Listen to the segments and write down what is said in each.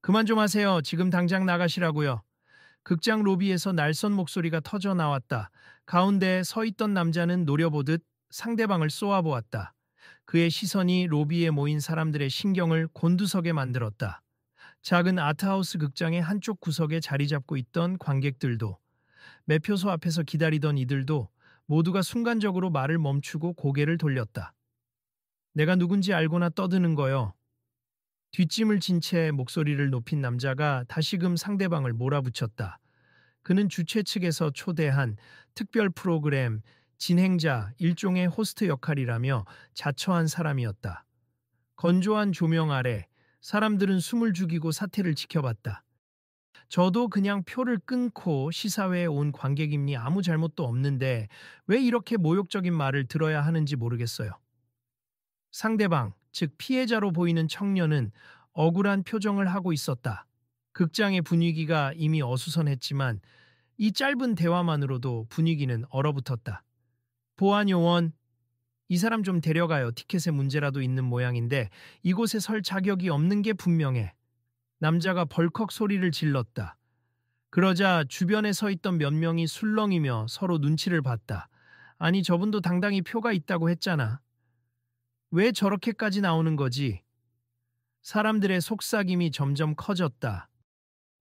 그만 좀 하세요. 지금 당장 나가시라고요. 극장 로비에서 날선 목소리가 터져 나왔다. 가운데 서 있던 남자는 노려보듯 상대방을 쏘아보았다. 그의 시선이 로비에 모인 사람들의 신경을 곤두서게 만들었다. 작은 아트하우스 극장의 한쪽 구석에 자리 잡고 있던 관객들도, 매표소 앞에서 기다리던 이들도 모두가 순간적으로 말을 멈추고 고개를 돌렸다. 내가 누군지 알고나 떠드는 거요. 뒷짐을 진 채 목소리를 높인 남자가 다시금 상대방을 몰아붙였다. 그는 주최 측에서 초대한 특별 프로그램 진행자, 일종의 호스트 역할이라며 자처한 사람이었다. 건조한 조명 아래 사람들은 숨을 죽이고 사태를 지켜봤다. 저도 그냥 표를 끊고 시사회에 온 관객이니 아무 잘못도 없는데 왜 이렇게 모욕적인 말을 들어야 하는지 모르겠어요. 상대방, 즉 피해자로 보이는 청년은 억울한 표정을 하고 있었다. 극장의 분위기가 이미 어수선했지만 이 짧은 대화만으로도 분위기는 얼어붙었다. 보안요원, 이 사람 좀 데려가요. 티켓에 문제라도 있는 모양인데 이곳에 설 자격이 없는 게 분명해. 남자가 벌컥 소리를 질렀다. 그러자 주변에 서 있던 몇 명이 술렁이며 서로 눈치를 봤다. 아니, 저분도 당당히 표가 있다고 했잖아. 왜 저렇게까지 나오는 거지? 사람들의 속삭임이 점점 커졌다.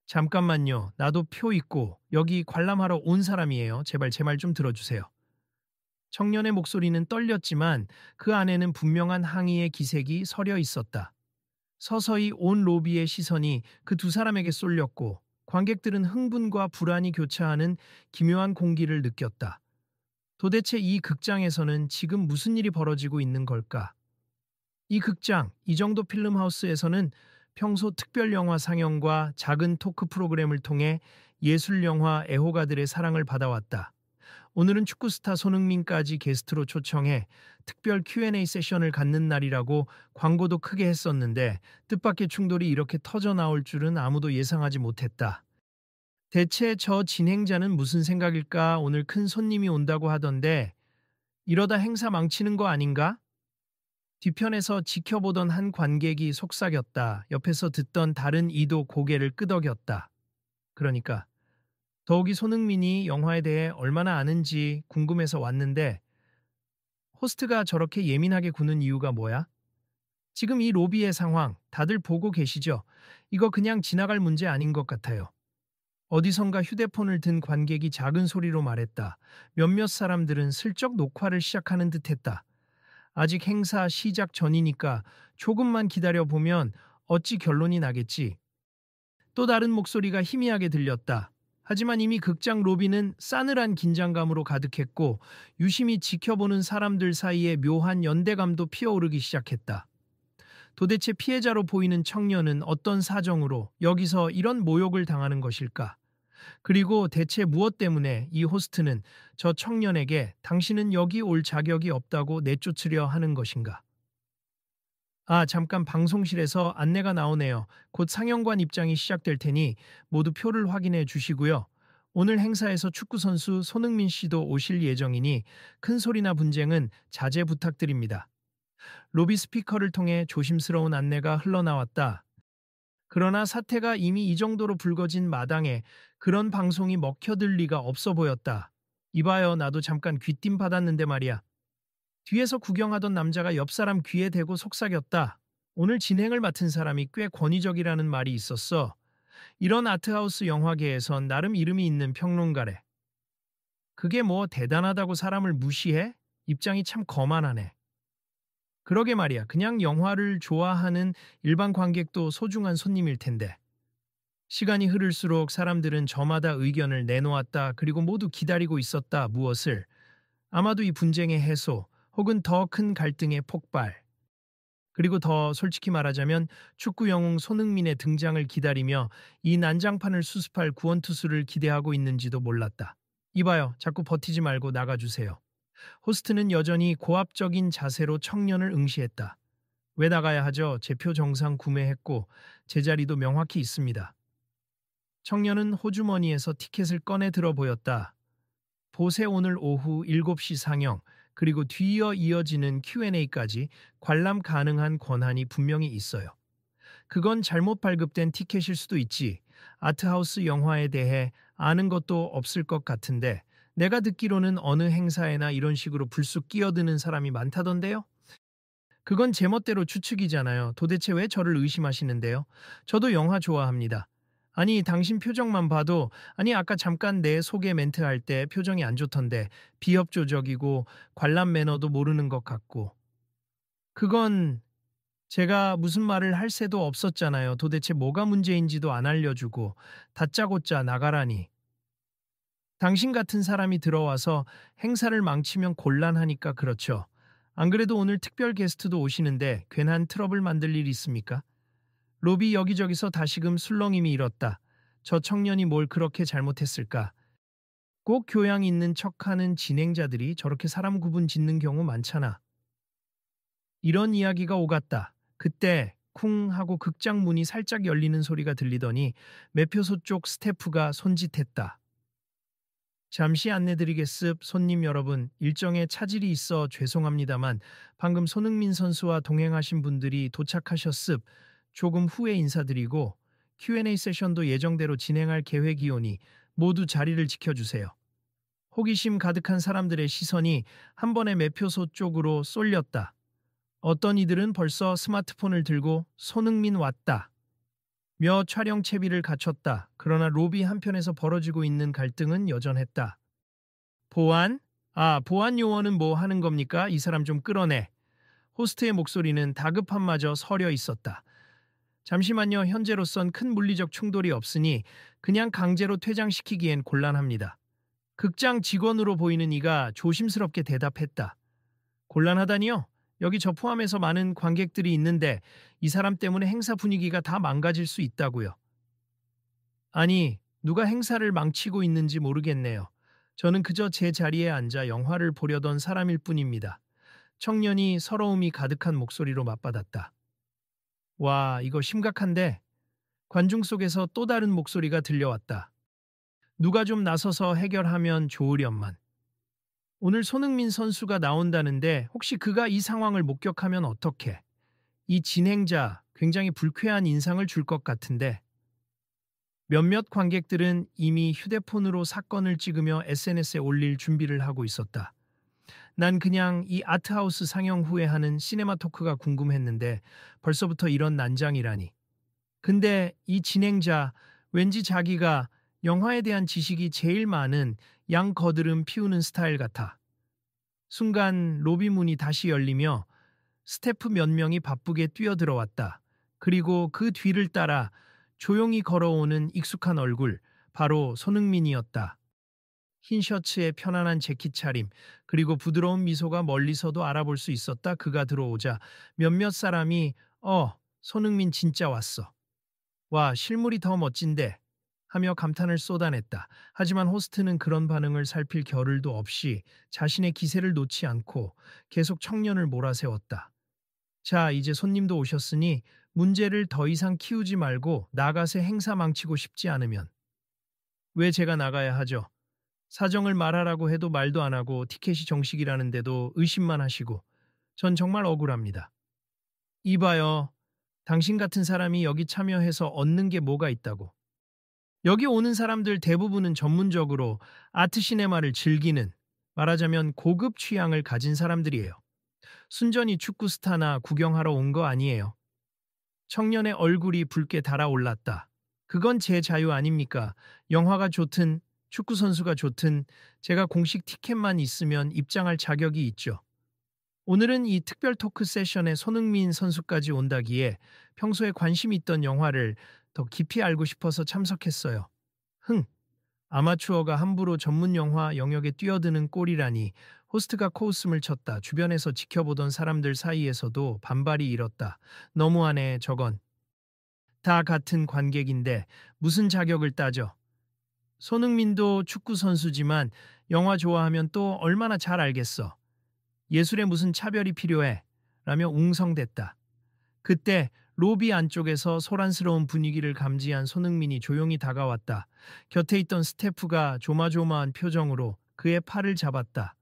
잠깐만요. 나도 표 있고 여기 관람하러 온 사람이에요. 제발 제 말 좀 들어주세요. 청년의 목소리는 떨렸지만 그 안에는 분명한 항의의 기색이 서려 있었다. 서서히 온 로비의 시선이 그 두 사람에게 쏠렸고 관객들은 흥분과 불안이 교차하는 기묘한 공기를 느꼈다. 도대체 이 극장에서는 지금 무슨 일이 벌어지고 있는 걸까? 이 극장, 이 정도 필름하우스에서는 평소 특별 영화 상영과 작은 토크 프로그램을 통해 예술 영화 애호가들의 사랑을 받아왔다. 오늘은 축구 스타 손흥민까지 게스트로 초청해 특별 Q&A 세션을 갖는 날이라고 광고도 크게 했었는데 뜻밖의 충돌이 이렇게 터져 나올 줄은 아무도 예상하지 못했다. 대체 저 진행자는 무슨 생각일까? 오늘 큰 손님이 온다고 하던데 이러다 행사 망치는 거 아닌가? 뒤편에서 지켜보던 한 관객이 속삭였다. 옆에서 듣던 다른 이도 고개를 끄덕였다. 그러니까 더욱이 손흥민이 영화에 대해 얼마나 아는지 궁금해서 왔는데 호스트가 저렇게 예민하게 구는 이유가 뭐야? 지금 이 로비의 상황 다들 보고 계시죠? 이거 그냥 지나갈 문제 아닌 것 같아요. 어디선가 휴대폰을 든 관객이 작은 소리로 말했다. 몇몇 사람들은 슬쩍 녹화를 시작하는 듯했다. 아직 행사 시작 전이니까 조금만 기다려보면 어찌 결론이 나겠지. 또 다른 목소리가 희미하게 들렸다. 하지만 이미 극장 로비는 싸늘한 긴장감으로 가득했고 유심히 지켜보는 사람들 사이에 묘한 연대감도 피어오르기 시작했다. 도대체 피해자로 보이는 청년은 어떤 사정으로 여기서 이런 모욕을 당하는 것일까? 그리고 대체 무엇 때문에 이 호스트는 저 청년에게 당신은 여기 올 자격이 없다고 내쫓으려 하는 것인가? 아, 잠깐 방송실에서 안내가 나오네요. 곧 상영관 입장이 시작될 테니 모두 표를 확인해 주시고요. 오늘 행사에서 축구선수 손흥민 씨도 오실 예정이니 큰 소리나 분쟁은 자제 부탁드립니다. 로비 스피커를 통해 조심스러운 안내가 흘러나왔다. 그러나 사태가 이미 이 정도로 불거진 마당에 그런 방송이 먹혀들 리가 없어 보였다. 이봐요, 나도 잠깐 귀띔 받았는데 말이야. 뒤에서 구경하던 남자가 옆 사람 귀에 대고 속삭였다. 오늘 진행을 맡은 사람이 꽤 권위적이라는 말이 있었어. 이런 아트하우스 영화계에선 나름 이름이 있는 평론가래. 그게 뭐 대단하다고 사람을 무시해? 입장이 참 거만하네. 그러게 말이야. 그냥 영화를 좋아하는 일반 관객도 소중한 손님일 텐데. 시간이 흐를수록 사람들은 저마다 의견을 내놓았다. 그리고 모두 기다리고 있었다. 무엇을? 아마도 이 분쟁의 해소 혹은 더 큰 갈등의 폭발. 그리고 더 솔직히 말하자면 축구 영웅 손흥민의 등장을 기다리며 이 난장판을 수습할 구원투수를 기대하고 있는지도 몰랐다. 이봐요. 자꾸 버티지 말고 나가주세요. 호스트는 여전히 고압적인 자세로 청년을 응시했다. 왜 나가야 하죠? 제 표 정상 구매했고 제자리도 명확히 있습니다. 청년은 호주머니에서 티켓을 꺼내 들어 보였다. 보세, 오늘 오후 7시 상영, 그리고 뒤이어 이어지는 Q&A까지 관람 가능한 권한이 분명히 있어요. 그건 잘못 발급된 티켓일 수도 있지. 아트하우스 영화에 대해 아는 것도 없을 것 같은데 내가 듣기로는 어느 행사에나 이런 식으로 불쑥 끼어드는 사람이 많다던데요? 그건 제멋대로 추측이잖아요. 도대체 왜 저를 의심하시는데요? 저도 영화 좋아합니다. 아니, 당신 표정만 봐도, 아니, 아까 잠깐 내 소개 멘트 할 때 표정이 안 좋던데, 비협조적이고, 관람 매너도 모르는 것 같고. 그건 제가 무슨 말을 할 새도 없었잖아요. 도대체 뭐가 문제인지도 안 알려주고, 다짜고짜 나가라니. 당신 같은 사람이 들어와서 행사를 망치면 곤란하니까 그렇죠. 안 그래도 오늘 특별 게스트도 오시는데 괜한 트러블 만들 일 있습니까? 로비 여기저기서 다시금 술렁임이 일었다. 저 청년이 뭘 그렇게 잘못했을까? 꼭 교양 있는 척하는 진행자들이 저렇게 사람 구분 짓는 경우 많잖아. 이런 이야기가 오갔다. 그때 쿵 하고 극장 문이 살짝 열리는 소리가 들리더니 매표소 쪽 스태프가 손짓했다. 잠시 안내드리겠습. 손님 여러분, 일정에 차질이 있어 죄송합니다만 방금 손흥민 선수와 동행하신 분들이 도착하셨습. 조금 후에 인사드리고 Q&A 세션도 예정대로 진행할 계획이오니 모두 자리를 지켜주세요. 호기심 가득한 사람들의 시선이 한 번에 매표소 쪽으로 쏠렸다. 어떤 이들은 벌써 스마트폰을 들고 손흥민 왔다 며 촬영 채비를 갖췄다. 그러나 로비 한편에서 벌어지고 있는 갈등은 여전했다. 보안? 보안 요원은 뭐 하는 겁니까? 이 사람 좀 끌어내. 호스트의 목소리는 다급함마저 서려 있었다. 잠시만요. 현재로선 큰 물리적 충돌이 없으니 그냥 강제로 퇴장시키기엔 곤란합니다. 극장 직원으로 보이는 이가 조심스럽게 대답했다. 곤란하다니요? 여기 저 포함해서 많은 관객들이 있는데 이 사람 때문에 행사 분위기가 다 망가질 수 있다고요. 아니, 누가 행사를 망치고 있는지 모르겠네요. 저는 그저 제 자리에 앉아 영화를 보려던 사람일 뿐입니다. 청년이 서러움이 가득한 목소리로 맞받았다. 와, 이거 심각한데? 관중 속에서 또 다른 목소리가 들려왔다. 누가 좀 나서서 해결하면 좋으련만. 오늘 손흥민 선수가 나온다는데 혹시 그가 이 상황을 목격하면 어떡해? 이 진행자 굉장히 불쾌한 인상을 줄 것 같은데. 몇몇 관객들은 이미 휴대폰으로 사건을 찍으며 SNS에 올릴 준비를 하고 있었다. 난 그냥 이 아트하우스 상영 후에 하는 시네마 토크가 궁금했는데 벌써부터 이런 난장이라니. 근데 이 진행자 왠지 자기가 영화에 대한 지식이 제일 많은 양 거드름 피우는 스타일 같아. 순간 로비 문이 다시 열리며 스태프 몇 명이 바쁘게 뛰어들어왔다. 그리고 그 뒤를 따라 조용히 걸어오는 익숙한 얼굴, 바로 손흥민이었다. 흰 셔츠에 편안한 재킷 차림, 그리고 부드러운 미소가 멀리서도 알아볼 수 있었다. 그가 들어오자 몇몇 사람이 손흥민 진짜 왔어. 와, 실물이 더 멋진데 하며 감탄을 쏟아냈다. 하지만 호스트는 그런 반응을 살필 겨를도 없이 자신의 기세를 놓지 않고 계속 청년을 몰아세웠다. 자, 이제 손님도 오셨으니 문제를 더 이상 키우지 말고 나가서 행사 망치고 싶지 않으면. 왜 제가 나가야 하죠? 사정을 말하라고 해도 말도 안 하고 티켓이 정식이라는데도 의심만 하시고 전 정말 억울합니다. 이봐요. 당신 같은 사람이 여기 참여해서 얻는 게 뭐가 있다고. 여기 오는 사람들 대부분은 전문적으로 아트 시네마를 즐기는, 말하자면 고급 취향을 가진 사람들이에요. 순전히 축구 스타나 구경하러 온 거 아니에요. 청년의 얼굴이 붉게 달아올랐다. 그건 제 자유 아닙니까? 영화가 좋든 축구 선수가 좋든 제가 공식 티켓만 있으면 입장할 자격이 있죠. 오늘은 이 특별 토크 세션에 손흥민 선수까지 온다기에 평소에 관심 있던 영화를 더 깊이 알고 싶어서 참석했어요. 아마추어가 함부로 전문 영화 영역에 뛰어드는 꼴이라니. 호스트가 코웃음을 쳤다. 주변에서 지켜보던 사람들 사이에서도 반발이 일었다. 너무하네, 저건. 다 같은 관객인데 무슨 자격을 따져. 손흥민도 축구 선수지만 영화 좋아하면 또 얼마나 잘 알겠어. 예술에 무슨 차별이 필요해. 라며 웅성댔다. 그때 로비 안쪽에서 소란스러운 분위기를 감지한 손흥민이 조용히 다가왔다. 곁에 있던 스태프가 조마조마한 표정으로 그의 팔을 잡았다.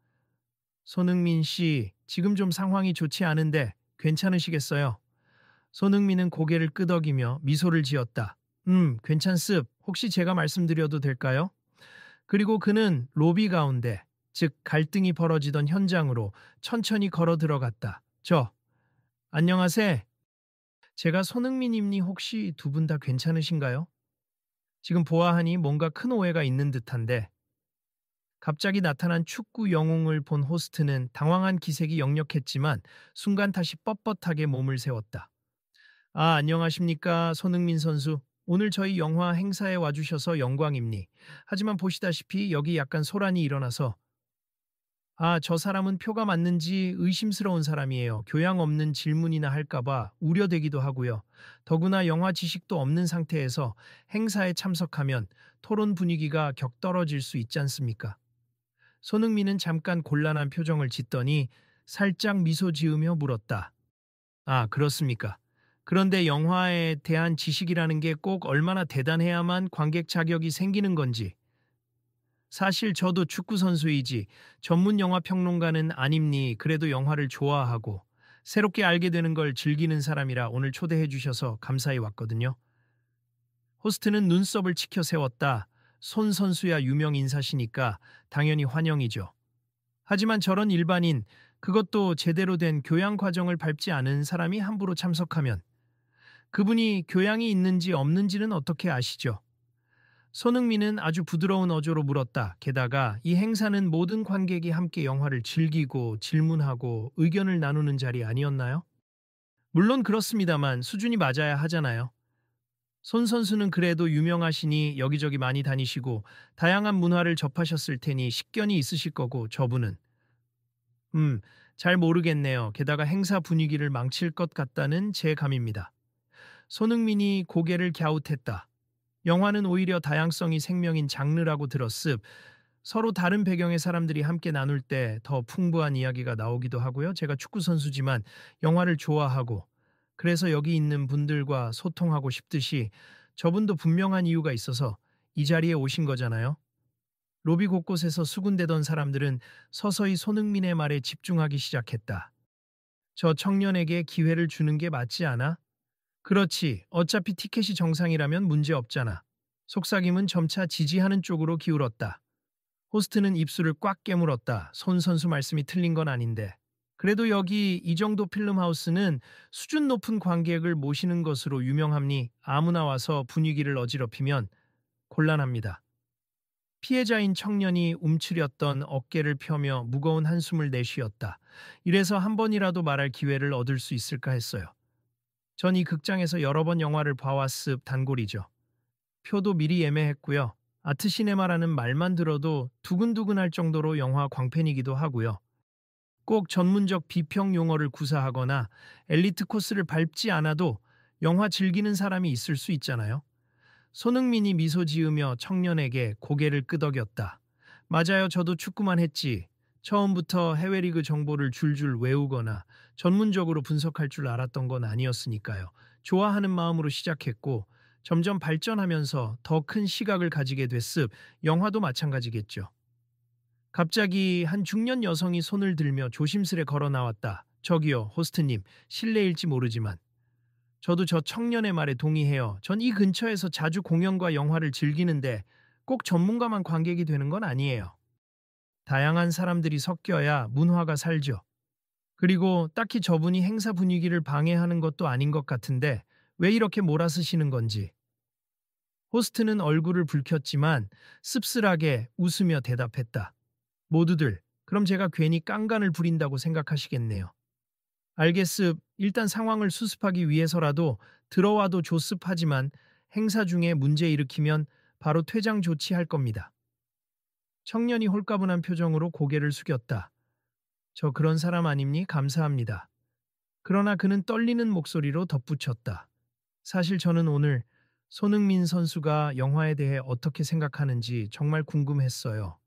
손흥민 씨, 지금 좀 상황이 좋지 않은데 괜찮으시겠어요? 손흥민은 고개를 끄덕이며 미소를 지었다. 괜찮습. 혹시 제가 말씀드려도 될까요? 그리고 그는 로비 가운데, 즉 갈등이 벌어지던 현장으로 천천히 걸어 들어갔다. 안녕하세. 제가 손흥민님니 혹시 두 분 다 괜찮으신가요? 지금 보아하니 뭔가 큰 오해가 있는 듯한데 갑자기 나타난 축구 영웅을 본 호스트는 당황한 기색이 역력했지만 순간 다시 뻣뻣하게 몸을 세웠다. 아, 안녕하십니까, 손흥민 선수. 오늘 저희 영화 행사에 와주셔서 영광입니. 하지만 보시다시피 여기 약간 소란이 일어나서 저 사람은 표가 맞는지 의심스러운 사람이에요. 교양 없는 질문이나 할까봐 우려되기도 하고요. 더구나 영화 지식도 없는 상태에서 행사에 참석하면 토론 분위기가 격떨어질 수 있지 않습니까? 손흥민은 잠깐 곤란한 표정을 짓더니 살짝 미소 지으며 물었다. 아, 그렇습니까? 그런데 영화에 대한 지식이라는 게 꼭 얼마나 대단해야만 관객 자격이 생기는 건지. 사실 저도 축구 선수이지 전문 영화 평론가는 아닙니. 그래도 영화를 좋아하고 새롭게 알게 되는 걸 즐기는 사람이라 오늘 초대해 주셔서 감사히 왔거든요. 호스트는 눈썹을 치켜 세웠다. 손 선수야 유명 인사시니까 당연히 환영이죠. 하지만 저런 일반인, 그것도 제대로 된 교양 과정을 밟지 않은 사람이 함부로 참석하면 그분이 교양이 있는지 없는지는 어떻게 아시죠? 손흥민은 아주 부드러운 어조로 물었다. 게다가 이 행사는 모든 관객이 함께 영화를 즐기고 질문하고 의견을 나누는 자리 아니었나요? 물론 그렇습니다만 수준이 맞아야 하잖아요. 손 선수는 그래도 유명하시니 여기저기 많이 다니시고 다양한 문화를 접하셨을 테니 식견이 있으실 거고 저분은 잘 모르겠네요. 게다가 행사 분위기를 망칠 것 같다는 제 감입니다. 손흥민이 고개를 갸웃했다. 영화는 오히려 다양성이 생명인 장르라고 들었습. 서로 다른 배경의 사람들이 함께 나눌 때 더 풍부한 이야기가 나오기도 하고요. 제가 축구 선수지만 영화를 좋아하고 그래서 여기 있는 분들과 소통하고 싶듯이 저분도 분명한 이유가 있어서 이 자리에 오신 거잖아요. 로비 곳곳에서 수군대던 사람들은 서서히 손흥민의 말에 집중하기 시작했다. 저 청년에게 기회를 주는 게 맞지 않아? 그렇지. 어차피 티켓이 정상이라면 문제 없잖아. 속삭임은 점차 지지하는 쪽으로 기울었다. 호스트는 입술을 꽉 깨물었다. 손 선수 말씀이 틀린 건 아닌데. 그래도 여기 이 정도 필름하우스는 수준 높은 관객을 모시는 것으로 유명합니. 아무나 와서 분위기를 어지럽히면 곤란합니다. 피해자인 청년이 움츠렸던 어깨를 펴며 무거운 한숨을 내쉬었다. 이래서 한 번이라도 말할 기회를 얻을 수 있을까 했어요. 전 이 극장에서 여러 번 영화를 봐왔습. 단골이죠. 표도 미리 예매했고요. 아트시네마라는 말만 들어도 두근두근할 정도로 영화 광팬이기도 하고요. 꼭 전문적 비평 용어를 구사하거나 엘리트 코스를 밟지 않아도 영화 즐기는 사람이 있을 수 있잖아요. 손흥민이 미소 지으며 청년에게 고개를 끄덕였다. 맞아요. 저도 축구만 했지. 처음부터 해외 리그 정보를 줄줄 외우거나 전문적으로 분석할 줄 알았던 건 아니었으니까요. 좋아하는 마음으로 시작했고 점점 발전하면서 더 큰 시각을 가지게 됐습. 영화도 마찬가지겠죠. 갑자기 한 중년 여성이 손을 들며 조심스레 걸어 나왔다. 저기요, 호스트님, 실례일지 모르지만 저도 저 청년의 말에 동의해요. 전 이 근처에서 자주 공연과 영화를 즐기는데 꼭 전문가만 관객이 되는 건 아니에요. 다양한 사람들이 섞여야 문화가 살죠. 그리고 딱히 저분이 행사 분위기를 방해하는 것도 아닌 것 같은데 왜 이렇게 몰아쓰시는 건지. 호스트는 얼굴을 붉혔지만 씁쓸하게 웃으며 대답했다. 모두들, 그럼 제가 괜히 깡간을 부린다고 생각하시겠네요. 알겠습. 일단 상황을 수습하기 위해서라도 들어와도 좋습하지만 행사 중에 문제 일으키면 바로 퇴장 조치할 겁니다. 청년이 홀가분한 표정으로 고개를 숙였다. 저 그런 사람 아닙니? 감사합니다. 그러나 그는 떨리는 목소리로 덧붙였다. 사실 저는 오늘 손흥민 선수가 영화에 대해 어떻게 생각하는지 정말 궁금했어요.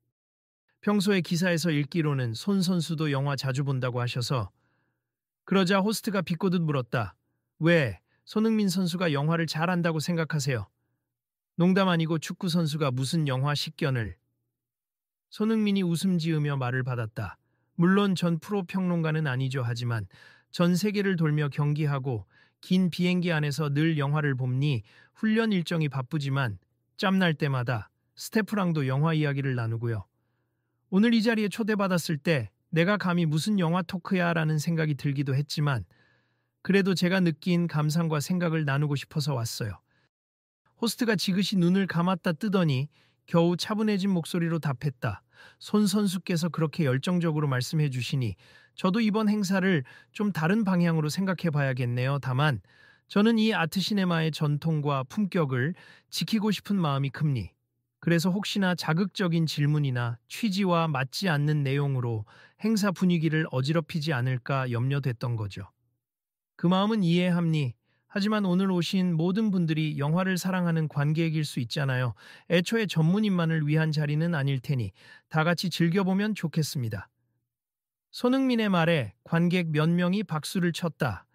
평소에 기사에서 읽기로는 손 선수도 영화 자주 본다고 하셔서 그러자 호스트가 비꼬듯 물었다. 왜 손흥민 선수가 영화를 잘 안다고 생각하세요? 농담 아니고 축구 선수가 무슨 영화 식견을. 손흥민이 웃음 지으며 말을 받았다. 물론 전 프로 평론가는 아니죠. 하지만 전 세계를 돌며 경기하고 긴 비행기 안에서 늘 영화를 봅니 훈련 일정이 바쁘지만 짬날 때마다 스태프랑도 영화 이야기를 나누고요. 오늘 이 자리에 초대받았을 때 내가 감히 무슨 영화 토크야 라는 생각이 들기도 했지만 그래도 제가 느낀 감상과 생각을 나누고 싶어서 왔어요. 호스트가 지그시 눈을 감았다 뜨더니 겨우 차분해진 목소리로 답했다. 손 선수께서 그렇게 열정적으로 말씀해 주시니 저도 이번 행사를 좀 다른 방향으로 생각해 봐야겠네요. 다만 저는 이 아트시네마의 전통과 품격을 지키고 싶은 마음이 큽니. 그래서 혹시나 자극적인 질문이나 취지와 맞지 않는 내용으로 행사 분위기를 어지럽히지 않을까 염려됐던 거죠. 그 마음은 이해합니. 하지만 오늘 오신 모든 분들이 영화를 사랑하는 관객일 수 있잖아요. 애초에 전문인만을 위한 자리는 아닐 테니 다 같이 즐겨보면 좋겠습니다. 손흥민의 말에 관객 몇 명이 박수를 쳤다.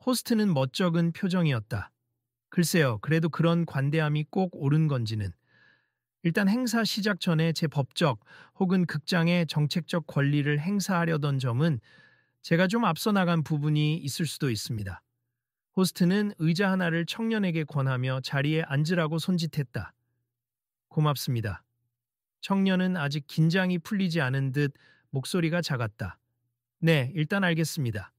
호스트는 멋쩍은 표정이었다. 글쎄요, 그래도 그런 관대함이 꼭 옳은 건지는. 일단 행사 시작 전에 제 법적 혹은 극장의 정책적 권리를 행사하려던 점은 제가 좀 앞서 나간 부분이 있을 수도 있습니다. 호스트는 의자 하나를 청년에게 권하며 자리에 앉으라고 손짓했다. 고맙습니다. 청년은 아직 긴장이 풀리지 않은 듯 목소리가 작았다. 네, 일단 알겠습니다.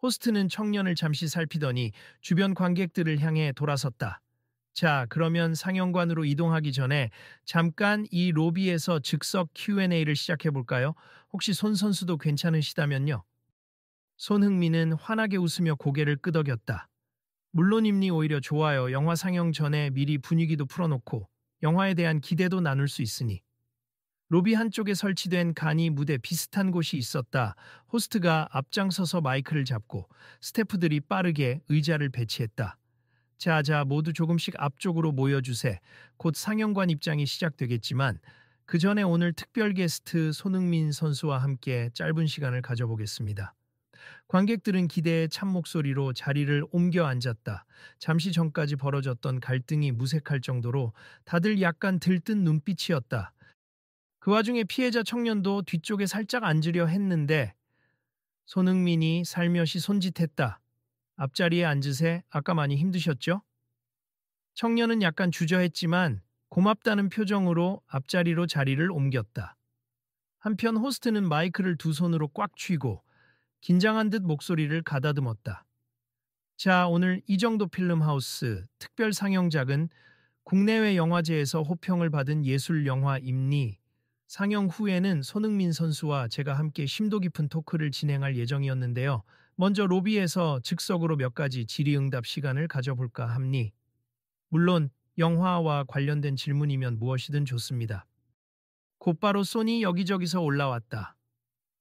호스트는 청년을 잠시 살피더니 주변 관객들을 향해 돌아섰다. 자, 그러면 상영관으로 이동하기 전에 잠깐 이 로비에서 즉석 Q&A를 시작해 볼까요? 혹시 손 선수도 괜찮으시다면요. 손흥민은 환하게 웃으며 고개를 끄덕였다. 물론입니. 오히려 좋아요. 영화 상영 전에 미리 분위기도 풀어놓고 영화에 대한 기대도 나눌 수 있으니. 로비 한쪽에 설치된 간이 무대 비슷한 곳이 있었다. 호스트가 앞장서서 마이크를 잡고 스태프들이 빠르게 의자를 배치했다. 자, 모두 조금씩 앞쪽으로 모여주세. 곧 상영관 입장이 시작되겠지만 그 전에 오늘 특별 게스트 손흥민 선수와 함께 짧은 시간을 가져보겠습니다. 관객들은 기대에 찬 목소리로 자리를 옮겨 앉았다. 잠시 전까지 벌어졌던 갈등이 무색할 정도로 다들 약간 들뜬 눈빛이었다. 그 와중에 피해자 청년도 뒤쪽에 살짝 앉으려 했는데 손흥민이 살며시 손짓했다. 앞자리에 앉으세. 아까 많이 힘드셨죠? 청년은 약간 주저했지만 고맙다는 표정으로 앞자리로 자리를 옮겼다. 한편 호스트는 마이크를 두 손으로 꽉 쥐고 긴장한 듯 목소리를 가다듬었다. 자, 오늘 이 정도 필름하우스 특별 상영작은 국내외 영화제에서 호평을 받은 예술 영화입니. 상영 후에는 손흥민 선수와 제가 함께 심도 깊은 토크를 진행할 예정이었는데요. 먼저 로비에서 즉석으로 몇 가지 질의응답 시간을 가져볼까 합니. 물론 영화와 관련된 질문이면 무엇이든 좋습니다. 곧바로 손이 여기저기서 올라왔다.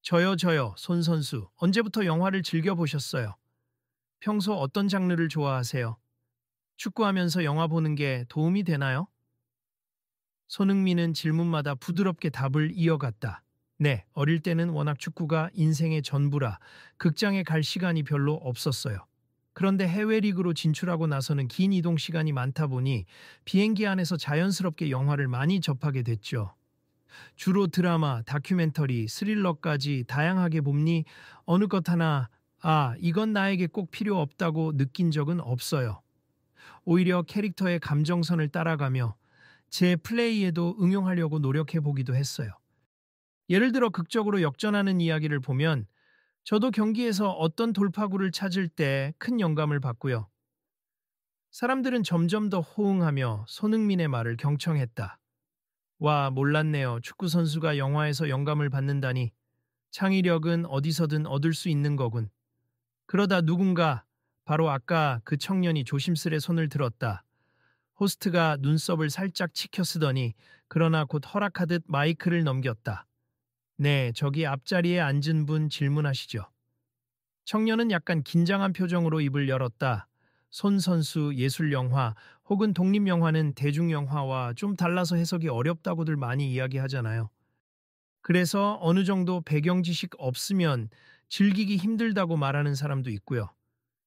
저요, 손 선수. 언제부터 영화를 즐겨보셨어요? 평소 어떤 장르를 좋아하세요? 축구하면서 영화 보는 게 도움이 되나요? 손흥민은 질문마다 부드럽게 답을 이어갔다. 네, 어릴 때는 워낙 축구가 인생의 전부라 극장에 갈 시간이 별로 없었어요. 그런데 해외 리그로 진출하고 나서는 긴 이동 시간이 많다 보니 비행기 안에서 자연스럽게 영화를 많이 접하게 됐죠. 주로 드라마, 다큐멘터리, 스릴러까지 다양하게 봅니 어느 것 하나 이건 나에게 꼭 필요 없다고 느낀 적은 없어요. 오히려 캐릭터의 감정선을 따라가며 제 플레이에도 응용하려고 노력해 보기도 했어요. 예를 들어 극적으로 역전하는 이야기를 보면 저도 경기에서 어떤 돌파구를 찾을 때 큰 영감을 받고요. 사람들은 점점 더 호응하며 손흥민의 말을 경청했다. 와, 몰랐네요. 축구 선수가 영화에서 영감을 받는다니. 창의력은 어디서든 얻을 수 있는 거군. 그러다 누군가, 바로 아까 그 청년이 조심스레 손을 들었다. 호스트가 눈썹을 살짝 치켜쓰더니 그러나 곧 허락하듯 마이크를 넘겼다. 네, 저기 앞자리에 앉은 분 질문하시죠. 청년은 약간 긴장한 표정으로 입을 열었다. 손 선수 예술영화 혹은 독립영화는 대중영화와 좀 달라서 해석이 어렵다고들 많이 이야기하잖아요. 그래서 어느 정도 배경 지식 없으면 즐기기 힘들다고 말하는 사람도 있고요.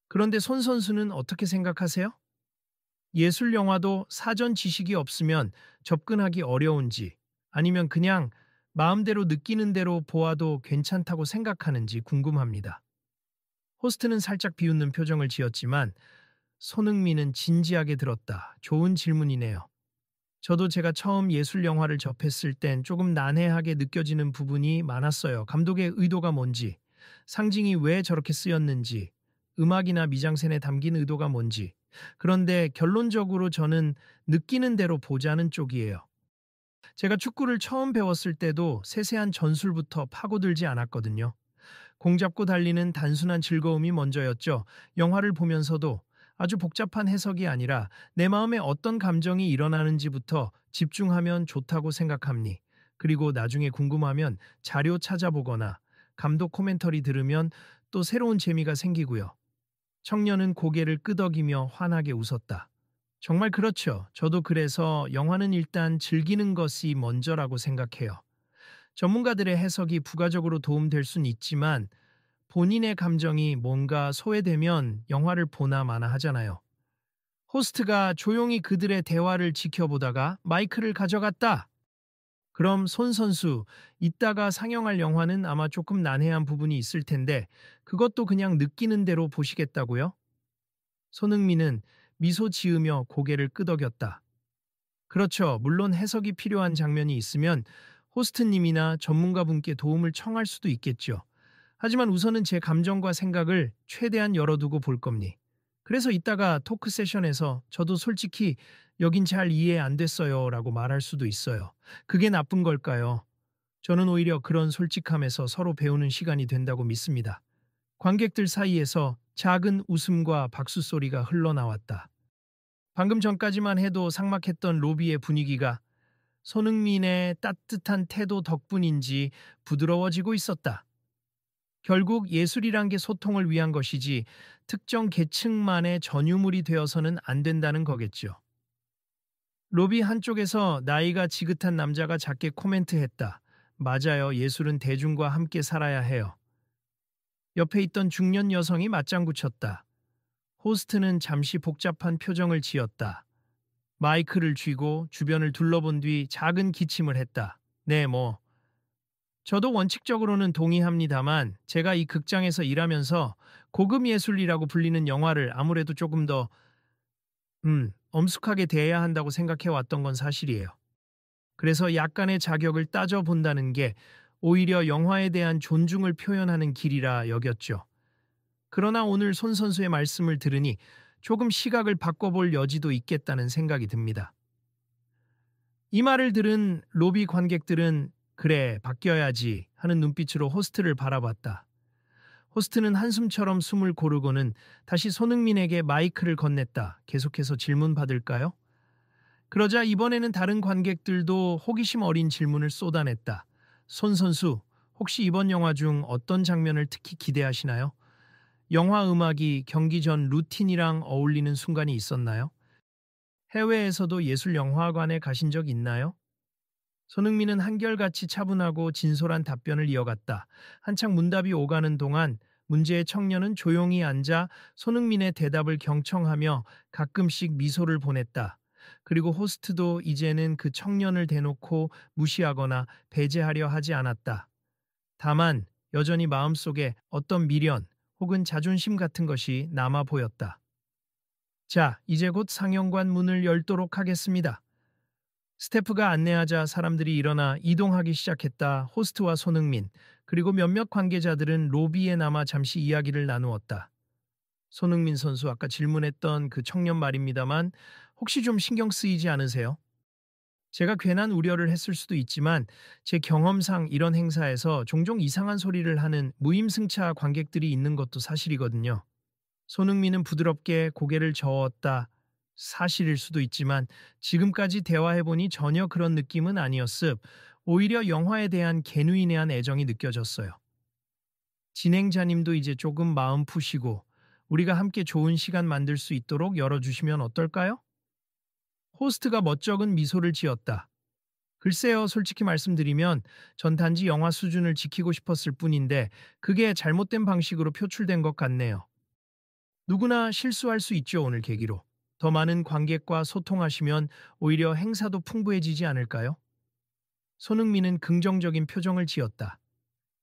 그런데 손 선수는 어떻게 생각하세요? 예술영화도 사전 지식이 없으면 접근하기 어려운지 아니면 그냥 마음대로 느끼는 대로 보아도 괜찮다고 생각하는지 궁금합니다. 호스트는 살짝 비웃는 표정을 지었지만 손흥민은 진지하게 들었다. 좋은 질문이네요. 저도 제가 처음 예술 영화를 접했을 땐 조금 난해하게 느껴지는 부분이 많았어요. 감독의 의도가 뭔지, 상징이 왜 저렇게 쓰였는지, 음악이나 미장센에 담긴 의도가 뭔지. 그런데 결론적으로 저는 느끼는 대로 보자는 쪽이에요. 제가 축구를 처음 배웠을 때도 세세한 전술부터 파고들지 않았거든요. 공 잡고 달리는 단순한 즐거움이 먼저였죠. 영화를 보면서도 아주 복잡한 해석이 아니라 내 마음에 어떤 감정이 일어나는지부터 집중하면 좋다고 생각합니. 그리고 나중에 궁금하면 자료 찾아보거나 감독 코멘터리 들으면 또 새로운 재미가 생기고요. 청년은 고개를 끄덕이며 환하게 웃었다. 정말 그렇죠. 저도 그래서 영화는 일단 즐기는 것이 먼저라고 생각해요. 전문가들의 해석이 부가적으로 도움될 순 있지만 본인의 감정이 뭔가 소외되면 영화를 보나 마나 하잖아요. 호스트가 조용히 그들의 대화를 지켜보다가 마이크를 가져갔다. 그럼 손 선수, 이따가 상영할 영화는 아마 조금 난해한 부분이 있을 텐데 그것도 그냥 느끼는 대로 보시겠다고요? 손흥민은 미소 지으며 고개를 끄덕였다. 그렇죠. 물론 해석이 필요한 장면이 있으면 호스트님이나 전문가분께 도움을 청할 수도 있겠죠. 하지만 우선은 제 감정과 생각을 최대한 열어두고 볼 겁니. 그래서 이따가 토크 세션에서 저도 솔직히 여긴 잘 이해 안 됐어요 라고 말할 수도 있어요. 그게 나쁜 걸까요? 저는 오히려 그런 솔직함에서 서로 배우는 시간이 된다고 믿습니다. 관객들 사이에서 작은 웃음과 박수 소리가 흘러나왔다. 방금 전까지만 해도 삭막했던 로비의 분위기가 손흥민의 따뜻한 태도 덕분인지 부드러워지고 있었다. 결국 예술이란 게 소통을 위한 것이지 특정 계층만의 전유물이 되어서는 안 된다는 거겠죠. 로비 한쪽에서 나이가 지긋한 남자가 작게 코멘트했다. 맞아요. 예술은 대중과 함께 살아야 해요. 옆에 있던 중년 여성이 맞장구 쳤다. 호스트는 잠시 복잡한 표정을 지었다. 마이크를 쥐고 주변을 둘러본 뒤 작은 기침을 했다. 네, 저도 원칙적으로는 동의합니다만 제가 이 극장에서 일하면서 고급 예술이라고 불리는 영화를 아무래도 조금 더 엄숙하게 대해야 한다고 생각해 왔던 건 사실이에요. 그래서 약간의 자격을 따져본다는 게 오히려 영화에 대한 존중을 표현하는 길이라 여겼죠. 그러나 오늘 손 선수의 말씀을 들으니 조금 시각을 바꿔볼 여지도 있겠다는 생각이 듭니다. 이 말을 들은 로비 관객들은 그래, 바뀌어야지 하는 눈빛으로 호스트를 바라봤다. 호스트는 한숨처럼 숨을 고르고는 다시 손흥민에게 마이크를 건넸다. 계속해서 질문 받을까요? 그러자 이번에는 다른 관객들도 호기심 어린 질문을 쏟아냈다. 손 선수, 혹시 이번 영화 중 어떤 장면을 특히 기대하시나요? 영화 음악이 경기 전 루틴이랑 어울리는 순간이 있었나요? 해외에서도 예술영화관에 가신 적 있나요? 손흥민은 한결같이 차분하고 진솔한 답변을 이어갔다. 한창 문답이 오가는 동안 문제의 청년은 조용히 앉아 손흥민의 대답을 경청하며 가끔씩 미소를 보냈다. 그리고 호스트도 이제는 그 청년을 대놓고 무시하거나 배제하려 하지 않았다. 다만 여전히 마음속에 어떤 미련 혹은 자존심 같은 것이 남아 보였다. 자, 이제 곧 상영관 문을 열도록 하겠습니다. 스태프가 안내하자 사람들이 일어나 이동하기 시작했다. 호스트와 손흥민, 그리고 몇몇 관계자들은 로비에 남아 잠시 이야기를 나누었다. 손흥민 선수 아까 질문했던 그 청년 말입니다만 혹시 좀 신경 쓰이지 않으세요? 제가 괜한 우려를 했을 수도 있지만 제 경험상 이런 행사에서 종종 이상한 소리를 하는 무임승차 관객들이 있는 것도 사실이거든요. 손흥민은 부드럽게 고개를 저었다. 사실일 수도 있지만 지금까지 대화해보니 전혀 그런 느낌은 아니었습. 오히려 영화에 대한 개누인에 애정이 느껴졌어요. 진행자님도 이제 조금 마음 푸시고 우리가 함께 좋은 시간 만들 수 있도록 열어주시면 어떨까요? 호스트가 멋쩍은 미소를 지었다. 글쎄요, 솔직히 말씀드리면 전 단지 영화 수준을 지키고 싶었을 뿐인데 그게 잘못된 방식으로 표출된 것 같네요. 누구나 실수할 수 있죠, 오늘 계기로. 더 많은 관객과 소통하시면 오히려 행사도 풍부해지지 않을까요? 손흥민은 긍정적인 표정을 지었다.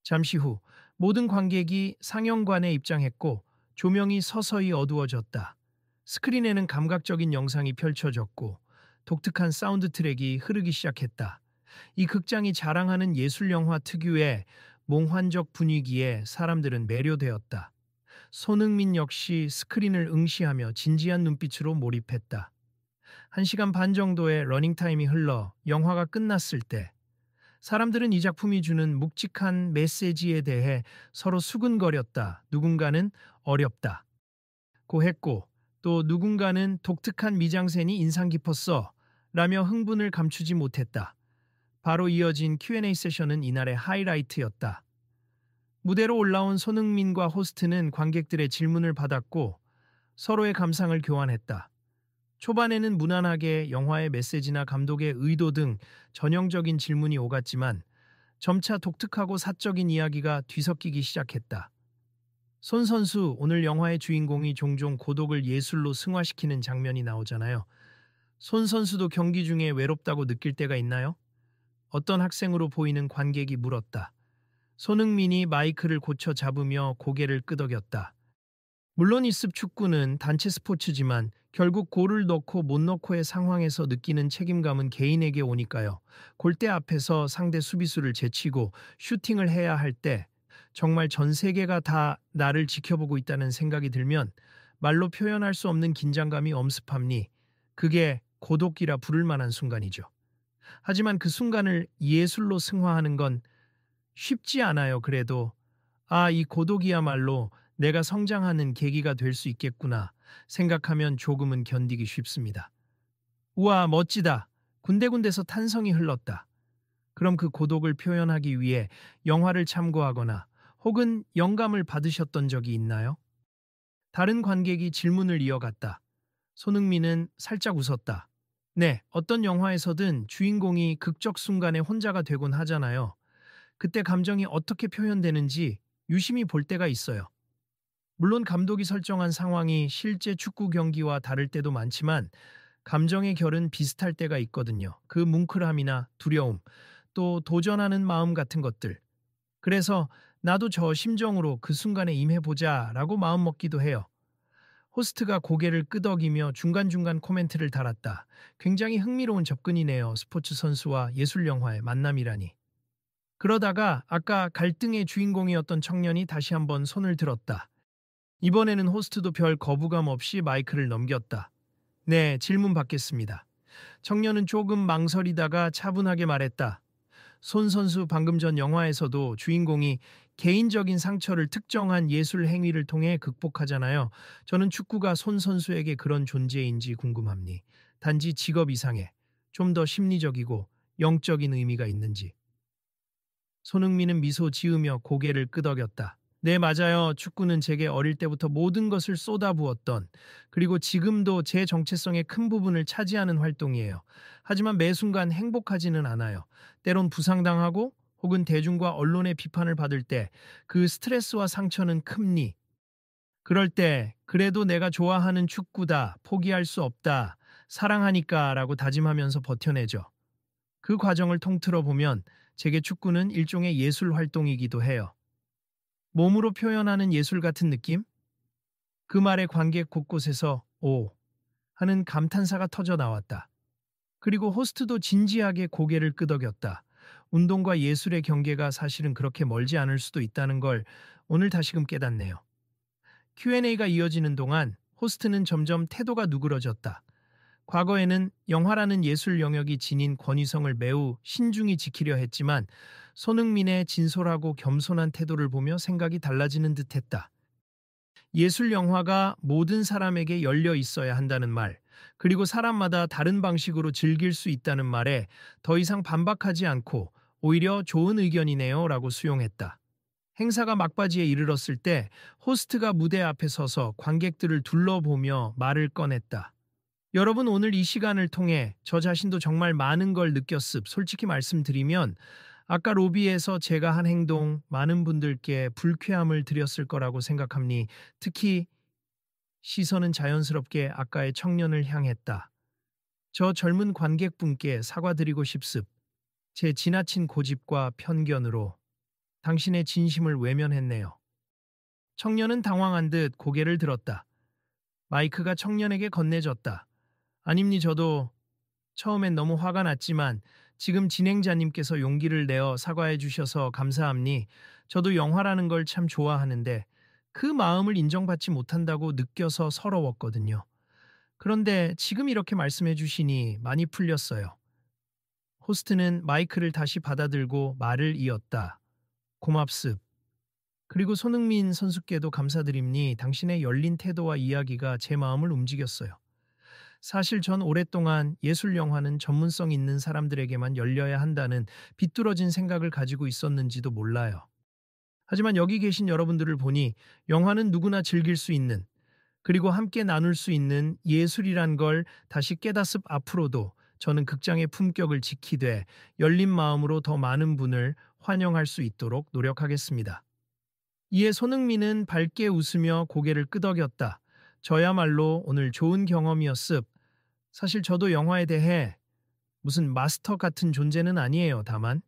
잠시 후 모든 관객이 상영관에 입장했고 조명이 서서히 어두워졌다. 스크린에는 감각적인 영상이 펼쳐졌고 독특한 사운드 트랙이 흐르기 시작했다. 이 극장이 자랑하는 예술 영화 특유의 몽환적 분위기에 사람들은 매료되었다. 손흥민 역시 스크린을 응시하며 진지한 눈빛으로 몰입했다. 1시간 반 정도의 러닝타임이 흘러 영화가 끝났을 때 사람들은 이 작품이 주는 묵직한 메시지에 대해 서로 수근거렸다. 누군가는 어렵다 고 했고 또 누군가는 독특한 미장센이 인상 깊었어 라며 흥분을 감추지 못했다. 바로 이어진 Q&A 세션은 이날의 하이라이트였다. 무대로 올라온 손흥민과 호스트는 관객들의 질문을 받았고 서로의 감상을 교환했다. 초반에는 무난하게 영화의 메시지나 감독의 의도 등 전형적인 질문이 오갔지만 점차 독특하고 사적인 이야기가 뒤섞이기 시작했다. 손 선수, 오늘 영화의 주인공이 종종 고독을 예술로 승화시키는 장면이 나오잖아요. 손 선수도 경기 중에 외롭다고 느낄 때가 있나요? 어떤 학생으로 보이는 관객이 물었다. 손흥민이 마이크를 고쳐 잡으며 고개를 끄덕였다. 물론 이습 축구는 단체 스포츠지만 결국 골을 넣고 못 넣고의 상황에서 느끼는 책임감은 개인에게 오니까요. 골대 앞에서 상대 수비수를 제치고 슈팅을 해야 할 때 정말 전 세계가 다 나를 지켜보고 있다는 생각이 들면 말로 표현할 수 없는 긴장감이 엄습합니. 그게 고독이라 부를 만한 순간이죠. 하지만 그 순간을 예술로 승화하는 건 쉽지 않아요. 그래도 이 고독이야말로 내가 성장하는 계기가 될 수 있겠구나 생각하면 조금은 견디기 쉽습니다. 우와, 멋지다. 군데군데서 탄성이 흘렀다. 그럼 그 고독을 표현하기 위해 영화를 참고하거나 혹은 영감을 받으셨던 적이 있나요? 다른 관객이 질문을 이어갔다. 손흥민은 살짝 웃었다. 네, 어떤 영화에서든 주인공이 극적 순간에 혼자가 되곤 하잖아요. 그때 감정이 어떻게 표현되는지 유심히 볼 때가 있어요. 물론 감독이 설정한 상황이 실제 축구 경기와 다를 때도 많지만 감정의 결은 비슷할 때가 있거든요. 그 뭉클함이나 두려움, 또 도전하는 마음 같은 것들. 그래서 나도 저 심정으로 그 순간에 임해보자 라고 마음먹기도 해요. 호스트가 고개를 끄덕이며 중간중간 코멘트를 달았다. 굉장히 흥미로운 접근이네요. 스포츠 선수와 예술 영화의 만남이라니. 그러다가 아까 갈등의 주인공이었던 청년이 다시 한번 손을 들었다. 이번에는 호스트도 별 거부감 없이 마이크를 넘겼다. 네, 질문 받겠습니다. 청년은 조금 망설이다가 차분하게 말했다. 손 선수, 방금 전 영화에서도 주인공이 개인적인 상처를 특정한 예술 행위를 통해 극복하잖아요. 저는 축구가 손 선수에게 그런 존재인지 궁금합니. 단지 직업 이상의 좀 더 심리적이고 영적인 의미가 있는지. 손흥민은 미소 지으며 고개를 끄덕였다. 네, 맞아요. 축구는 제게 어릴 때부터 모든 것을 쏟아부었던, 그리고 지금도 제 정체성의 큰 부분을 차지하는 활동이에요. 하지만 매 순간 행복하지는 않아요. 때론 부상당하고 혹은 대중과 언론의 비판을 받을 때 그 스트레스와 상처는 큽니. 그럴 때 그래도 내가 좋아하는 축구다, 포기할 수 없다, 사랑하니까 라고 다짐하면서 버텨내죠. 그 과정을 통틀어 보면 제게 축구는 일종의 예술 활동이기도 해요. 몸으로 표현하는 예술 같은 느낌? 그 말에 관객 곳곳에서 오 하는 감탄사가 터져 나왔다. 그리고 호스트도 진지하게 고개를 끄덕였다. 운동과 예술의 경계가 사실은 그렇게 멀지 않을 수도 있다는 걸 오늘 다시금 깨닫네요. Q&A가 이어지는 동안 호스트는 점점 태도가 누그러졌다. 과거에는 영화라는 예술 영역이 지닌 권위성을 매우 신중히 지키려 했지만 손흥민의 진솔하고 겸손한 태도를 보며 생각이 달라지는 듯했다. 예술 영화가 모든 사람에게 열려 있어야 한다는 말, 그리고 사람마다 다른 방식으로 즐길 수 있다는 말에 더 이상 반박하지 않고 오히려 좋은 의견이네요 라고 수용했다. 행사가 막바지에 이르렀을 때 호스트가 무대 앞에 서서 관객들을 둘러보며 말을 꺼냈다. 여러분, 오늘 이 시간을 통해 저 자신도 정말 많은 걸 느꼈습. 솔직히 말씀드리면 아까 로비에서 제가 한 행동 많은 분들께 불쾌함을 드렸을 거라고 생각합니. 특히 시선은 자연스럽게 아까의 청년을 향했다. 저 젊은 관객분께 사과드리고 싶습. 제 지나친 고집과 편견으로. 당신의 진심을 외면했네요. 청년은 당황한 듯 고개를 들었다. 마이크가 청년에게 건네졌다. 아닙니 저도 처음엔 너무 화가 났지만 지금 진행자님께서 용기를 내어 사과해 주셔서 감사합니. 저도 영화라는 걸 참 좋아하는데 그 마음을 인정받지 못한다고 느껴서 서러웠거든요. 그런데 지금 이렇게 말씀해 주시니 많이 풀렸어요. 호스트는 마이크를 다시 받아들고 말을 이었다. 고맙습. 그리고 손흥민 선수께도 감사드립니. 당신의 열린 태도와 이야기가 제 마음을 움직였어요. 사실 전 오랫동안 예술 영화는 전문성 있는 사람들에게만 열려야 한다는 비뚤어진 생각을 가지고 있었는지도 몰라요. 하지만 여기 계신 여러분들을 보니 영화는 누구나 즐길 수 있는 그리고 함께 나눌 수 있는 예술이란 걸 다시 깨닫습. 앞으로도 저는 극장의 품격을 지키되 열린 마음으로 더 많은 분을 환영할 수 있도록 노력하겠습니다. 이에 손흥민은 밝게 웃으며 고개를 끄덕였다. 저야말로 오늘 좋은 경험이었습. 사실 저도 영화에 대해 무슨 마스터 같은 존재는 아니에요. 다만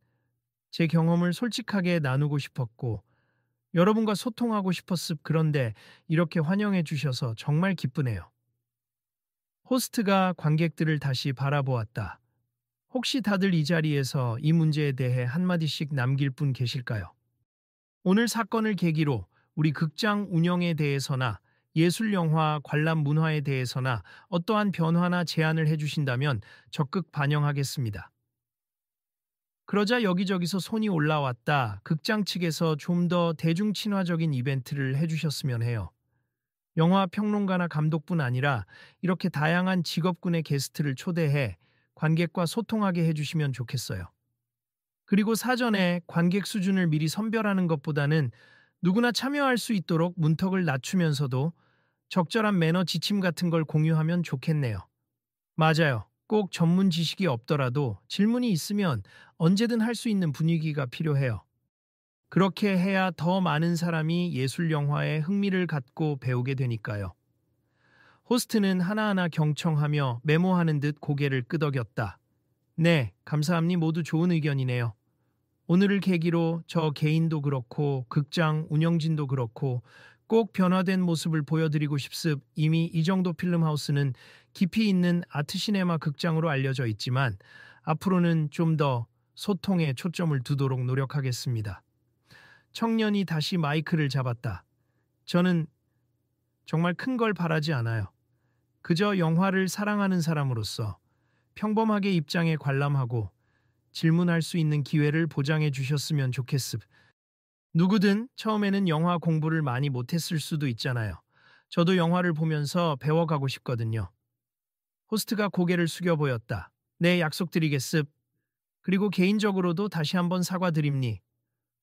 제 경험을 솔직하게 나누고 싶었고 여러분과 소통하고 싶었습. 그런데 이렇게 환영해 주셔서 정말 기쁘네요. 호스트가 관객들을 다시 바라보았다. 혹시 다들 이 자리에서 이 문제에 대해 한마디씩 남길 분 계실까요? 오늘 사건을 계기로 우리 극장 운영에 대해서나 예술영화 관람 문화에 대해서나 어떠한 변화나 제안을 해주신다면 적극 반영하겠습니다. 그러자 여기저기서 손이 올라왔다. 극장 측에서 좀 더 대중친화적인 이벤트를 해주셨으면 해요. 영화 평론가나 감독뿐 아니라 이렇게 다양한 직업군의 게스트를 초대해 관객과 소통하게 해주시면 좋겠어요. 그리고 사전에 관객 수준을 미리 선별하는 것보다는 누구나 참여할 수 있도록 문턱을 낮추면서도 적절한 매너 지침 같은 걸 공유하면 좋겠네요. 맞아요. 꼭 전문 지식이 없더라도 질문이 있으면 언제든 할 수 있는 분위기가 필요해요. 그렇게 해야 더 많은 사람이 예술 영화에 흥미를 갖고 배우게 되니까요. 호스트는 하나하나 경청하며 메모하는 듯 고개를 끄덕였다. 네, 감사합니. 모두 좋은 의견이네요. 오늘을 계기로 저 개인도 그렇고 극장 운영진도 그렇고 꼭 변화된 모습을 보여드리고 싶습. 이미 이 정도 필름하우스는 깊이 있는 아트시네마 극장으로 알려져 있지만 앞으로는 좀 더 소통에 초점을 두도록 노력하겠습니다. 청년이 다시 마이크를 잡았다. 저는 정말 큰 걸 바라지 않아요. 그저 영화를 사랑하는 사람으로서 평범하게 입장에 관람하고 질문할 수 있는 기회를 보장해 주셨으면 좋겠습. 누구든 처음에는 영화 공부를 많이 못했을 수도 있잖아요. 저도 영화를 보면서 배워가고 싶거든요. 호스트가 고개를 숙여 보였다. 네, 약속드리겠습. 그리고 개인적으로도 다시 한번 사과드립니.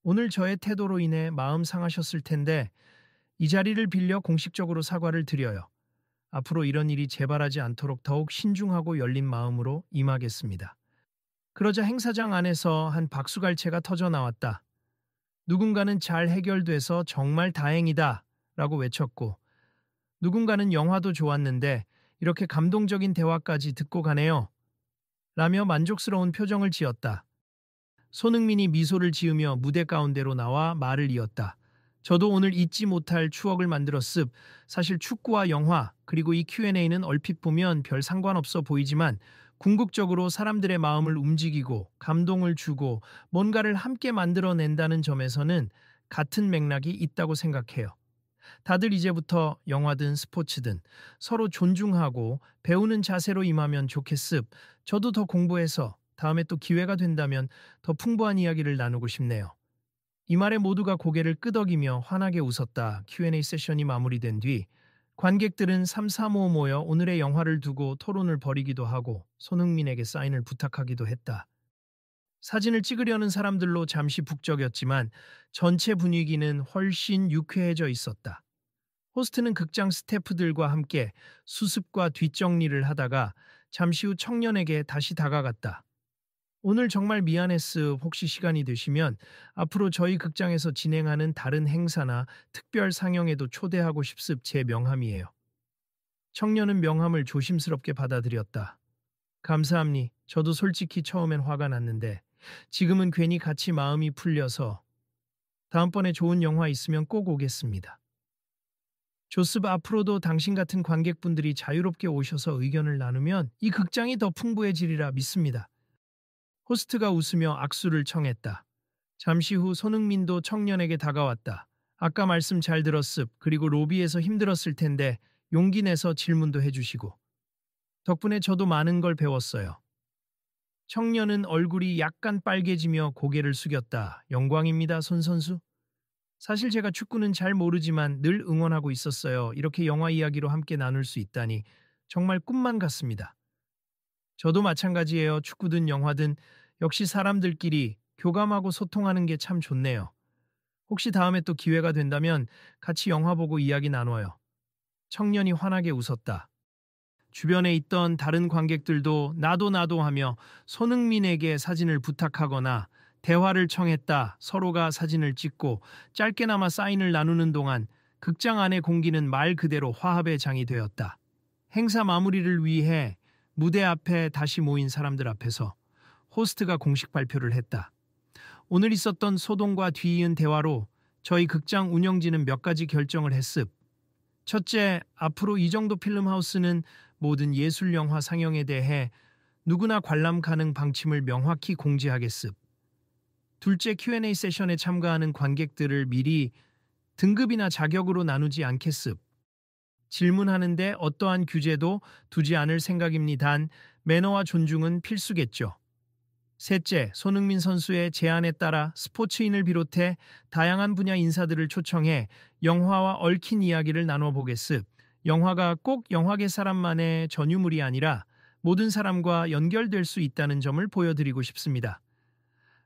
오늘 저의 태도로 인해 마음 상하셨을 텐데 이 자리를 빌려 공식적으로 사과를 드려요. 앞으로 이런 일이 재발하지 않도록 더욱 신중하고 열린 마음으로 임하겠습니다. 그러자 행사장 안에서 한 박수갈채가 터져 나왔다. 누군가는 잘 해결돼서 정말 다행이다 라고 외쳤고 누군가는 영화도 좋았는데 이렇게 감동적인 대화까지 듣고 가네요 라며 만족스러운 표정을 지었다. 손흥민이 미소를 지으며 무대 가운데로 나와 말을 이었다. 저도 오늘 잊지 못할 추억을 만들었습. 사실 축구와 영화 그리고 이 Q&A는 얼핏 보면 별 상관없어 보이지만 궁극적으로 사람들의 마음을 움직이고 감동을 주고 뭔가를 함께 만들어낸다는 점에서는 같은 맥락이 있다고 생각해요. 다들 이제부터 영화든 스포츠든 서로 존중하고 배우는 자세로 임하면 좋겠습. 저도 더 공부해서 다음에 또 기회가 된다면 더 풍부한 이야기를 나누고 싶네요. 이 말에 모두가 고개를 끄덕이며 환하게 웃었다. Q&A 세션이 마무리된 뒤 관객들은 삼삼오오 모여 오늘의 영화를 두고 토론을 벌이기도 하고 손흥민에게 사인을 부탁하기도 했다. 사진을 찍으려는 사람들로 잠시 북적였지만 전체 분위기는 훨씬 유쾌해져 있었다. 호스트는 극장 스태프들과 함께 수습과 뒷정리를 하다가 잠시 후 청년에게 다시 다가갔다. 오늘 정말 미안했습. 혹시 시간이 되시면 앞으로 저희 극장에서 진행하는 다른 행사나 특별 상영에도 초대하고 싶습. 제 명함이에요. 청년은 명함을 조심스럽게 받아들였다. 감사합니. 저도 솔직히 처음엔 화가 났는데 지금은 괜히 같이 마음이 풀려서 다음번에 좋은 영화 있으면 꼭 오겠습니다. 조습, 앞으로도 당신 같은 관객분들이 자유롭게 오셔서 의견을 나누면 이 극장이 더 풍부해지리라 믿습니다. 호스트가 웃으며 악수를 청했다. 잠시 후 손흥민도 청년에게 다가왔다. 아까 말씀 잘 들었습. 그리고 로비에서 힘들었을 텐데 용기 내서 질문도 해주시고. 덕분에 저도 많은 걸 배웠어요. 청년은 얼굴이 약간 빨개지며 고개를 숙였다. 영광입니다, 손 선수. 사실 제가 축구는 잘 모르지만 늘 응원하고 있었어요. 이렇게 영화 이야기로 함께 나눌 수 있다니 정말 꿈만 같습니다. 저도 마찬가지예요. 축구든 영화든 역시 사람들끼리 교감하고 소통하는 게 참 좋네요. 혹시 다음에 또 기회가 된다면 같이 영화 보고 이야기 나눠요. 청년이 환하게 웃었다. 주변에 있던 다른 관객들도 나도 하며 손흥민에게 사진을 부탁하거나 대화를 청했다. 서로가 사진을 찍고 짧게나마 사인을 나누는 동안 극장 안의 공기는 말 그대로 화합의 장이 되었다. 행사 마무리를 위해 무대 앞에 다시 모인 사람들 앞에서 호스트가 공식 발표를 했다. 오늘 있었던 소동과 뒤이은 대화로 저희 극장 운영진은 몇 가지 결정을 했습. 첫째, 앞으로 이 정도 필름하우스는 모든 예술 영화 상영에 대해 누구나 관람 가능 방침을 명확히 공지하겠습. 둘째, Q&A 세션에 참가하는 관객들을 미리 등급이나 자격으로 나누지 않겠습. 질문하는데 어떠한 규제도 두지 않을 생각입니다. 매너와 존중은 필수겠죠. 셋째, 손흥민 선수의 제안에 따라 스포츠인을 비롯해 다양한 분야 인사들을 초청해 영화와 얽힌 이야기를 나눠보겠습. 영화가 꼭 영화계 사람만의 전유물이 아니라 모든 사람과 연결될 수 있다는 점을 보여드리고 싶습니다.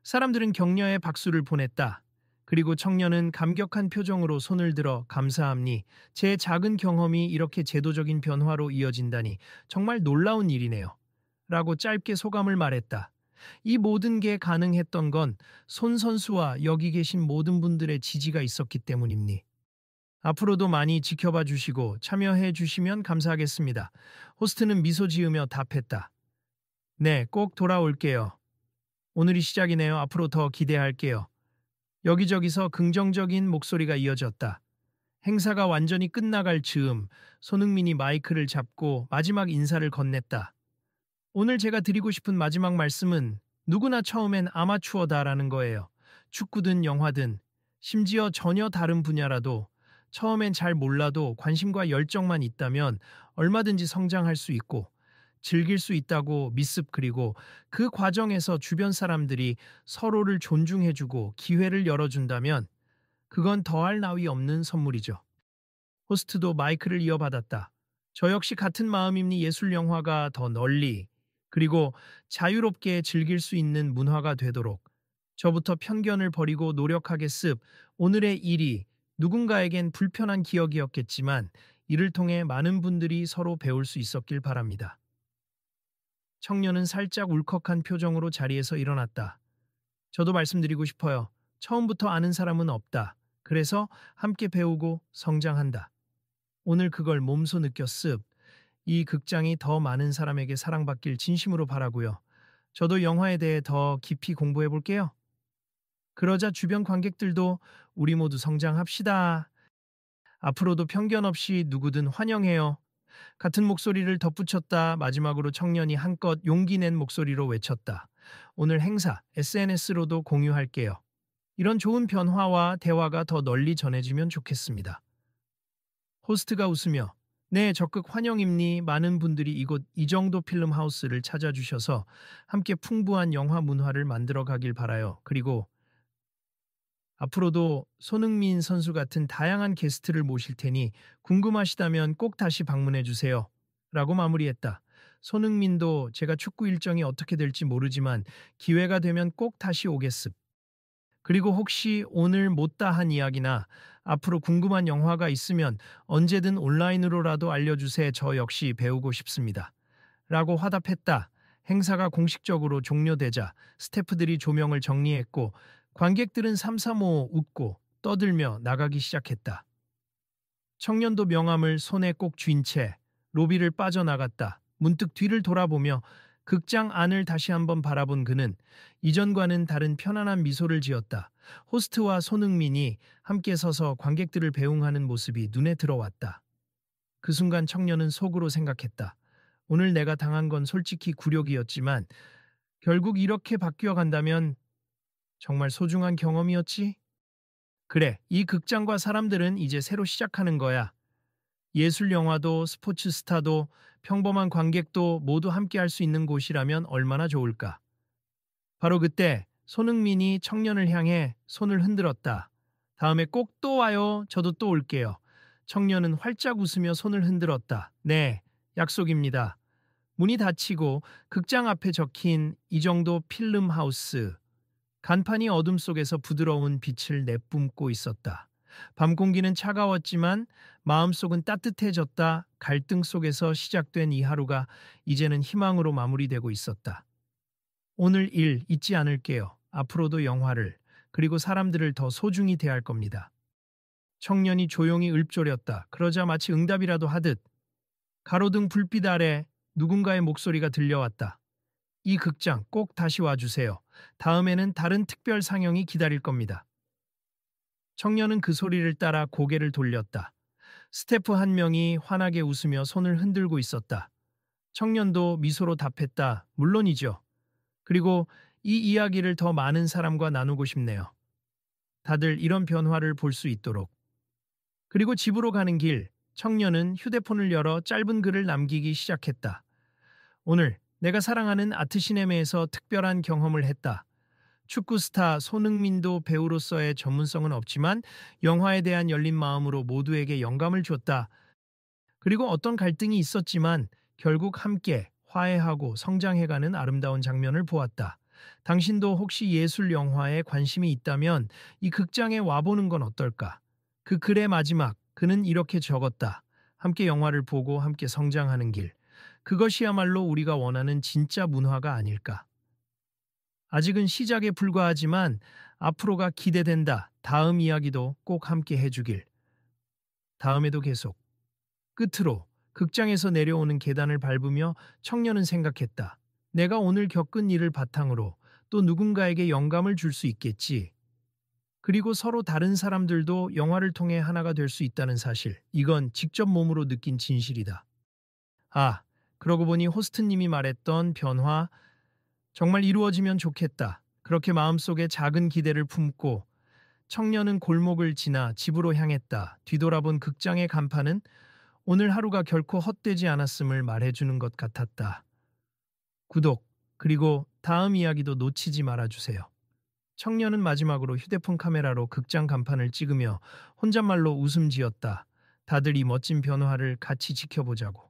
사람들은 격려의 박수를 보냈다. 그리고 청년은 감격한 표정으로 손을 들어 감사합니. 제 작은 경험이 이렇게 제도적인 변화로 이어진다니 정말 놀라운 일이네요. 라고 짧게 소감을 말했다. 이 모든 게 가능했던 건 손 선수와 여기 계신 모든 분들의 지지가 있었기 때문입니. 앞으로도 많이 지켜봐 주시고 참여해 주시면 감사하겠습니다. 호스트는 미소 지으며 답했다. 네, 꼭 돌아올게요. 오늘이 시작이네요. 앞으로 더 기대할게요. 여기저기서 긍정적인 목소리가 이어졌다. 행사가 완전히 끝나갈 즈음 손흥민이 마이크를 잡고 마지막 인사를 건넸다. 오늘 제가 드리고 싶은 마지막 말씀은 누구나 처음엔 아마추어다라는 거예요. 축구든 영화든 심지어 전혀 다른 분야라도 처음엔 잘 몰라도 관심과 열정만 있다면 얼마든지 성장할 수 있고 즐길 수 있다고 믿습. 그리고 그 과정에서 주변 사람들이 서로를 존중해주고 기회를 열어준다면 그건 더할 나위 없는 선물이죠. 호스트도 마이크를 이어받았다. 저 역시 같은 마음입니. 예술 영화가 더 널리 그리고 자유롭게 즐길 수 있는 문화가 되도록 저부터 편견을 버리고 노력하겠습. 오늘의 일이 누군가에겐 불편한 기억이었겠지만 이를 통해 많은 분들이 서로 배울 수 있었길 바랍니다. 청년은 살짝 울컥한 표정으로 자리에서 일어났다. 저도 말씀드리고 싶어요. 처음부터 아는 사람은 없다. 그래서 함께 배우고 성장한다. 오늘 그걸 몸소 느꼈습. 이 극장이 더 많은 사람에게 사랑받길 진심으로 바라고요. 저도 영화에 대해 더 깊이 공부해 볼게요. 그러자 주변 관객들도 우리 모두 성장합시다. 앞으로도 편견 없이 누구든 환영해요. 같은 목소리를 덧붙였다. 마지막으로 청년이 한껏 용기 낸 목소리로 외쳤다. 오늘 행사 SNS로도 공유할게요. 이런 좋은 변화와 대화가 더 널리 전해지면 좋겠습니다. 호스트가 웃으며 네, 적극 환영입니. 많은 분들이 이곳 이 정도 필름하우스를 찾아주셔서 함께 풍부한 영화 문화를 만들어 가길 바라요. 그리고 앞으로도 손흥민 선수 같은 다양한 게스트를 모실 테니 궁금하시다면 꼭 다시 방문해 주세요. 라고 마무리했다. 손흥민도 제가 축구 일정이 어떻게 될지 모르지만 기회가 되면 꼭 다시 오겠습. 그리고 혹시 오늘 못다한 이야기나 앞으로 궁금한 영화가 있으면 언제든 온라인으로라도 알려주세요. 저 역시 배우고 싶습니다. 라고 화답했다. 행사가 공식적으로 종료되자 스태프들이 조명을 정리했고 관객들은 삼삼오오 웃고 떠들며 나가기 시작했다. 청년도 명함을 손에 꼭 쥔 채 로비를 빠져나갔다. 문득 뒤를 돌아보며 극장 안을 다시 한번 바라본 그는 이전과는 다른 편안한 미소를 지었다. 호스트와 손흥민이 함께 서서 관객들을 배웅하는 모습이 눈에 들어왔다. 그 순간 청년은 속으로 생각했다. 오늘 내가 당한 건 솔직히 굴욕이었지만 결국 이렇게 바뀌어 간다면 정말 소중한 경험이었지? 그래, 이 극장과 사람들은 이제 새로 시작하는 거야. 예술 영화도 스포츠 스타도 평범한 관객도 모두 함께 할 수 있는 곳이라면 얼마나 좋을까. 바로 그때 손흥민이 청년을 향해 손을 흔들었다. 다음에 꼭 또 와요. 저도 또 올게요. 청년은 활짝 웃으며 손을 흔들었다. 네, 약속입니다. 문이 닫히고 극장 앞에 적힌 이 정도 필름 하우스. 간판이 어둠 속에서 부드러운 빛을 내뿜고 있었다. 밤 공기는 차가웠지만 마음속은 따뜻해졌다. 갈등 속에서 시작된 이 하루가 이제는 희망으로 마무리되고 있었다. 오늘 일 잊지 않을게요. 앞으로도 영화를 그리고 사람들을 더 소중히 대할 겁니다. 청년이 조용히 읊조렸다. 그러자 마치 응답이라도 하듯 가로등 불빛 아래 누군가의 목소리가 들려왔다. 이 극장 꼭 다시 와주세요. 다음에는 다른 특별 상영이 기다릴 겁니다. 청년은 그 소리를 따라 고개를 돌렸다. 스태프 한 명이 환하게 웃으며 손을 흔들고 있었다. 청년도 미소로 답했다. 물론이죠. 그리고 이 이야기를 더 많은 사람과 나누고 싶네요. 다들 이런 변화를 볼 수 있도록. 그리고 집으로 가는 길, 청년은 휴대폰을 열어 짧은 글을 남기기 시작했다. 오늘 내가 사랑하는 아트시네마에서 특별한 경험을 했다. 축구 스타 손흥민도 배우로서의 전문성은 없지만 영화에 대한 열린 마음으로 모두에게 영감을 줬다. 그리고 어떤 갈등이 있었지만 결국 함께 화해하고 성장해가는 아름다운 장면을 보았다. 당신도 혹시 예술 영화에 관심이 있다면 이 극장에 와보는 건 어떨까? 그 글의 마지막, 그는 이렇게 적었다. 함께 영화를 보고 함께 성장하는 길. 그것이야말로 우리가 원하는 진짜 문화가 아닐까. 아직은 시작에 불과하지만 앞으로가 기대된다. 다음 이야기도 꼭 함께 해주길. 다음에도 계속. 끝으로 극장에서 내려오는 계단을 밟으며 청년은 생각했다. 내가 오늘 겪은 일을 바탕으로 또 누군가에게 영감을 줄 수 있겠지. 그리고 서로 다른 사람들도 영화를 통해 하나가 될 수 있다는 사실. 이건 직접 몸으로 느낀 진실이다. 아, 그러고 보니 호스트님이 말했던 변화 정말 이루어지면 좋겠다. 그렇게 마음속에 작은 기대를 품고 청년은 골목을 지나 집으로 향했다. 뒤돌아본 극장의 간판은 오늘 하루가 결코 헛되지 않았음을 말해주는 것 같았다. 구독, 그리고 다음 이야기도 놓치지 말아주세요. 청년은 마지막으로 휴대폰 카메라로 극장 간판을 찍으며 혼잣말로 웃음 지었다. 다들 이 멋진 변화를 같이 지켜보자고.